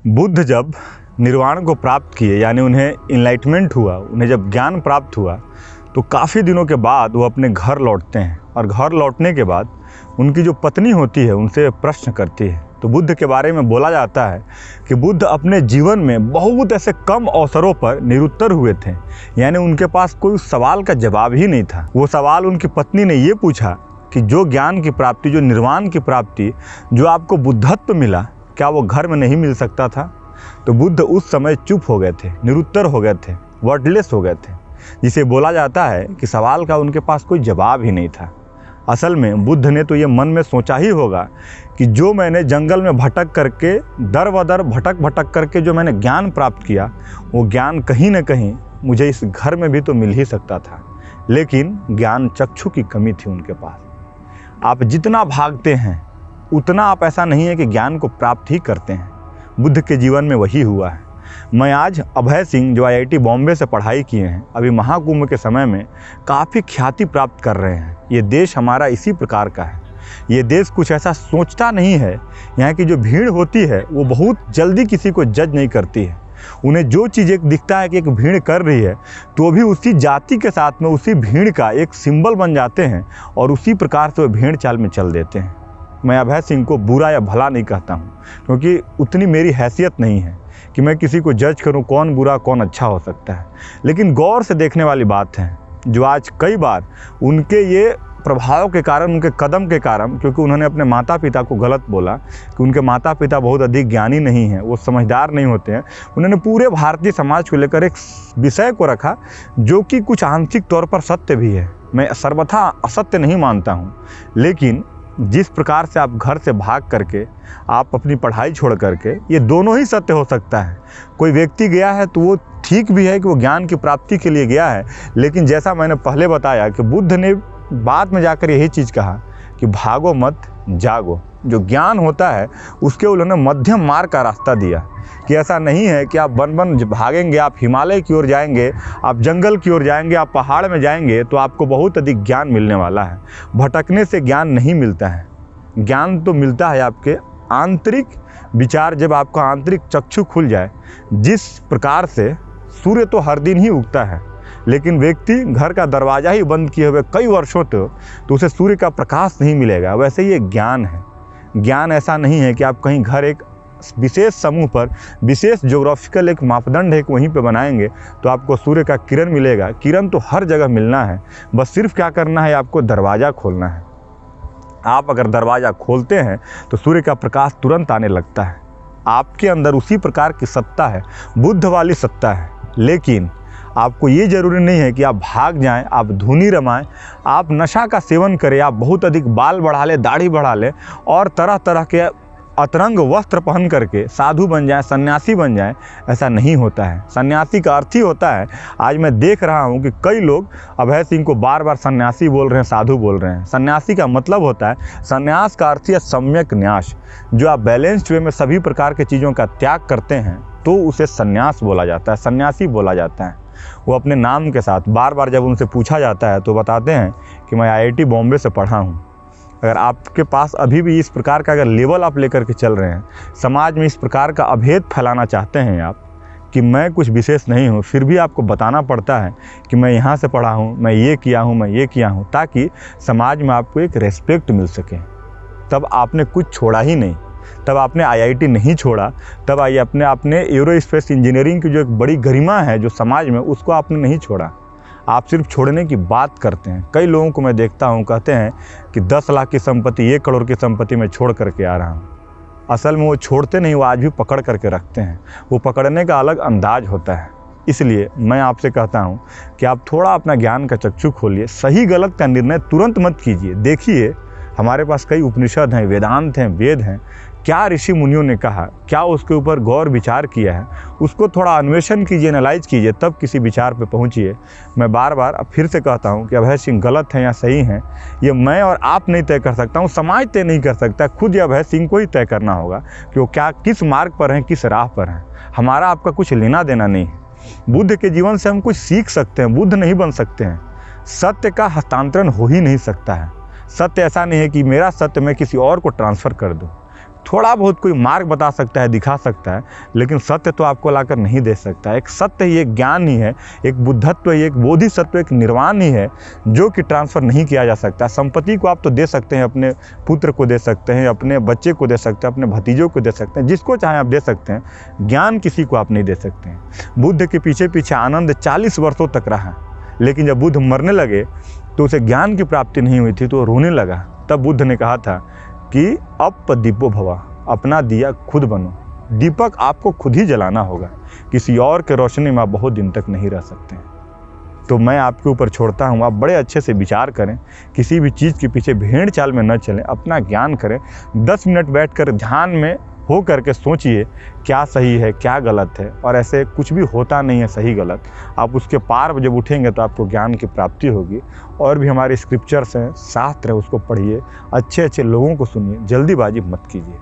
बुद्ध जब निर्वाण को प्राप्त किए, यानी उन्हें इनलाइटमेंट हुआ, उन्हें जब ज्ञान प्राप्त हुआ, तो काफ़ी दिनों के बाद वो अपने घर लौटते हैं। और घर लौटने के बाद उनकी जो पत्नी होती है उनसे प्रश्न करती है। तो बुद्ध के बारे में बोला जाता है कि बुद्ध अपने जीवन में बहुत ऐसे कम अवसरों पर निरुत्तर हुए थे, यानी उनके पास कोई उस सवाल का जवाब ही नहीं था। वो सवाल उनकी पत्नी ने ये पूछा कि जो ज्ञान की प्राप्ति, जो निर्वाण की प्राप्ति, जो आपको बुद्धत्व मिला, क्या वो घर में नहीं मिल सकता था? तो बुद्ध उस समय चुप हो गए थे, निरुत्तर हो गए थे, वर्डलेस हो गए थे, जिसे बोला जाता है कि सवाल का उनके पास कोई जवाब ही नहीं था। असल में बुद्ध ने तो ये मन में सोचा ही होगा कि जो मैंने जंगल में भटक करके, दर बदर भटक करके जो मैंने ज्ञान प्राप्त किया, वो ज्ञान कहीं न कहीं मुझे इस घर में भी तो मिल ही सकता था। लेकिन ज्ञान चक्षु की कमी थी उनके पास। आप जितना भागते हैं उतना आप, ऐसा नहीं है कि ज्ञान को प्राप्त ही करते हैं। बुद्ध के जीवन में वही हुआ है। मैं आज अभय सिंह, जो IIT बॉम्बे से पढ़ाई किए हैं, अभी महाकुंभ के समय में काफ़ी ख्याति प्राप्त कर रहे हैं। ये देश हमारा इसी प्रकार का है। ये देश कुछ ऐसा सोचता नहीं है। यहाँ की जो भीड़ होती है वो बहुत जल्दी किसी को जज नहीं करती है। उन्हें जो चीज़ एक दिखता है कि एक भीड़ कर रही है, तो भी उसी जाति के साथ में उसी भीड़ का एक सिंबल बन जाते हैं और उसी प्रकार से वो भीड़ चाल में चल देते हैं। मैं अभय सिंह को बुरा या भला नहीं कहता हूँ, क्योंकि उतनी मेरी हैसियत नहीं है कि मैं किसी को जज करूँ कौन बुरा कौन अच्छा हो सकता है। लेकिन गौर से देखने वाली बात है, जो आज कई बार उनके ये प्रभाव के कारण, उनके कदम के कारण, क्योंकि उन्होंने अपने माता पिता को गलत बोला कि उनके माता पिता बहुत अधिक ज्ञानी नहीं हैं, वो समझदार नहीं होते हैं। उन्होंने पूरे भारतीय समाज को लेकर एक विषय को रखा जो कि कुछ आंशिक तौर पर सत्य भी है। मैं सर्वथा असत्य नहीं मानता हूँ, लेकिन जिस प्रकार से आप घर से भाग करके, आप अपनी पढ़ाई छोड़ करके, ये दोनों ही सत्य हो सकता है। कोई व्यक्ति गया है तो वो ठीक भी है कि वो ज्ञान की प्राप्ति के लिए गया है, लेकिन जैसा मैंने पहले बताया कि बुद्ध ने बाद में जाकर यही चीज़ कहा कि भागो मत जागो। जो ज्ञान होता है उसके उन्होंने मध्यम मार्ग का रास्ता दिया कि ऐसा नहीं है कि आप बन भागेंगे, आप हिमालय की ओर जाएंगे, आप जंगल की ओर जाएंगे, आप पहाड़ में जाएंगे तो आपको बहुत अधिक ज्ञान मिलने वाला है। भटकने से ज्ञान नहीं मिलता है। ज्ञान तो मिलता है आपके आंतरिक विचार, जब आपका आंतरिक चक्षु खुल जाए। जिस प्रकार से सूर्य तो हर दिन ही उगता है, लेकिन व्यक्ति घर का दरवाज़ा ही बंद किए हुए कई वर्षों तो उसे सूर्य का प्रकाश नहीं मिलेगा। वैसे ही ये ज्ञान है। ज्ञान ऐसा नहीं है कि आप कहीं घर एक विशेष समूह पर, विशेष ज्योग्राफिकल एक मापदंड है कि वहीं पे बनाएंगे तो आपको सूर्य का किरण मिलेगा। किरण तो हर जगह मिलना है, बस सिर्फ क्या करना है, आपको दरवाज़ा खोलना है। आप अगर दरवाज़ा खोलते हैं तो सूर्य का प्रकाश तुरंत आने लगता है। आपके अंदर उसी प्रकार की सत्ता है, बुद्ध वाली सत्ता है। लेकिन आपको ये ज़रूरी नहीं है कि आप भाग जाएं, आप धुनी रमाएं, आप नशा का सेवन करें, आप बहुत अधिक बाल बढ़ा लें, दाढ़ी बढ़ा लें और तरह तरह के अतरंग वस्त्र पहन करके साधु बन जाएं, सन्यासी बन जाएं। ऐसा नहीं होता है। सन्यासी का अर्थ ही होता है, आज मैं देख रहा हूँ कि कई लोग अभय सिंह को बार बार सन्यासी बोल रहे हैं, साधु बोल रहे हैं। सन्यासी का मतलब होता है, सन्यास का अर्थ है सम्यक न्यास। जो आप बैलेंस्ड वे में सभी प्रकार के चीज़ों का त्याग करते हैं तो उसे सन्यास बोला जाता है, सन्यासी बोला जाता है। वो अपने नाम के साथ बार बार जब उनसे पूछा जाता है तो बताते हैं कि मैं IIT बॉम्बे से पढ़ा हूँ। अगर आपके पास अभी भी इस प्रकार का अगर लेवल आप लेकर के चल रहे हैं, समाज में इस प्रकार का अभेद फैलाना चाहते हैं आप कि मैं कुछ विशेष नहीं हूँ, फिर भी आपको बताना पड़ता है कि मैं यहाँ से पढ़ा हूँ, मैं ये किया हूँ, मैं ये किया हूँ, ताकि समाज में आपको एक रेस्पेक्ट मिल सके। तब आपने कुछ छोड़ा ही नहीं, तब आपने IIT नहीं छोड़ा, तब आइए अपने एरोस्पेस इंजीनियरिंग की जो एक बड़ी गरिमा है जो समाज में, उसको आपने नहीं छोड़ा। आप सिर्फ छोड़ने की बात करते हैं। कई लोगों को मैं देखता हूं, कहते हैं कि 10 लाख की संपत्ति, 1 करोड़ की संपत्ति मैं छोड़ करके आ रहा हूं। असल में वो छोड़ते नहीं, वो आज भी पकड़ करके रखते हैं। वो पकड़ने का अलग अंदाज होता है। इसलिए मैं आपसे कहता हूं कि आप थोड़ा अपना ज्ञान का चक्षु खोलिए। सही गलत का निर्णय तुरंत मत कीजिए। देखिए, हमारे पास कई उपनिषद हैं, वेदांत हैं, वेद हैं। क्या ऋषि मुनियों ने कहा, क्या उसके ऊपर गौर विचार किया है, उसको थोड़ा अन्वेषण कीजिए, एनालाइज कीजिए, तब किसी विचार पे पहुंचिए। मैं बार बार अब फिर से कहता हूं कि अभय सिंह गलत हैं या सही हैं, ये मैं और आप नहीं तय कर सकता हूं, समाज तय नहीं कर सकता। खुद ये अभय सिंह को ही तय करना होगा कि वो क्या, किस मार्ग पर हैं, किस राह पर हैं। हमारा आपका कुछ लेना देना नहीं है। बुद्ध के जीवन से हम कुछ सीख सकते हैं, बुद्ध नहीं बन सकते हैं। सत्य का हस्तांतरण हो ही नहीं सकता है। सत्य ऐसा नहीं है कि मेरा सत्य मैं किसी और को ट्रांसफ़र कर दूँ। थोड़ा बहुत कोई मार्ग बता सकता है, दिखा सकता है, लेकिन सत्य तो आपको लाकर नहीं दे सकता। एक सत्य ही, एक ज्ञान ही है, एक बुद्धत्व ही, एक बोधिसत्व, एक निर्वाण ही है जो कि ट्रांसफ़र नहीं किया जा सकता। संपत्ति को आप तो दे सकते हैं, अपने पुत्र को दे सकते हैं, अपने बच्चे को दे सकते हैं, अपने भतीजों को दे सकते हैं, जिसको चाहे आप दे सकते हैं। ज्ञान किसी को आप नहीं दे सकते हैं। बुद्ध के पीछे पीछे आनंद 40 वर्षों तक रहा, लेकिन जब बुद्ध मरने लगे तो उसे ज्ञान की प्राप्ति नहीं हुई थी, तो वो रोने लगा। तब बुद्ध ने कहा था कि अप दीपो भवा, अपना दिया खुद बनो। दीपक आपको खुद ही जलाना होगा, किसी और के रोशनी में आप बहुत दिन तक नहीं रह सकते हैं। तो मैं आपके ऊपर छोड़ता हूँ, आप बड़े अच्छे से विचार करें, किसी भी चीज़ के पीछे भेड़ चाल में न चलें, अपना ज्ञान करें। 10 मिनट बैठकर ध्यान में हो करके सोचिए क्या सही है, क्या गलत है, और ऐसे कुछ भी होता नहीं है सही गलत। आप उसके पार जब उठेंगे तो आपको ज्ञान की प्राप्ति होगी। और भी हमारे स्क्रिप्चर्स हैं, शास्त्र है, उसको पढ़िए, अच्छे अच्छे लोगों को सुनिए, जल्दीबाजी मत कीजिए।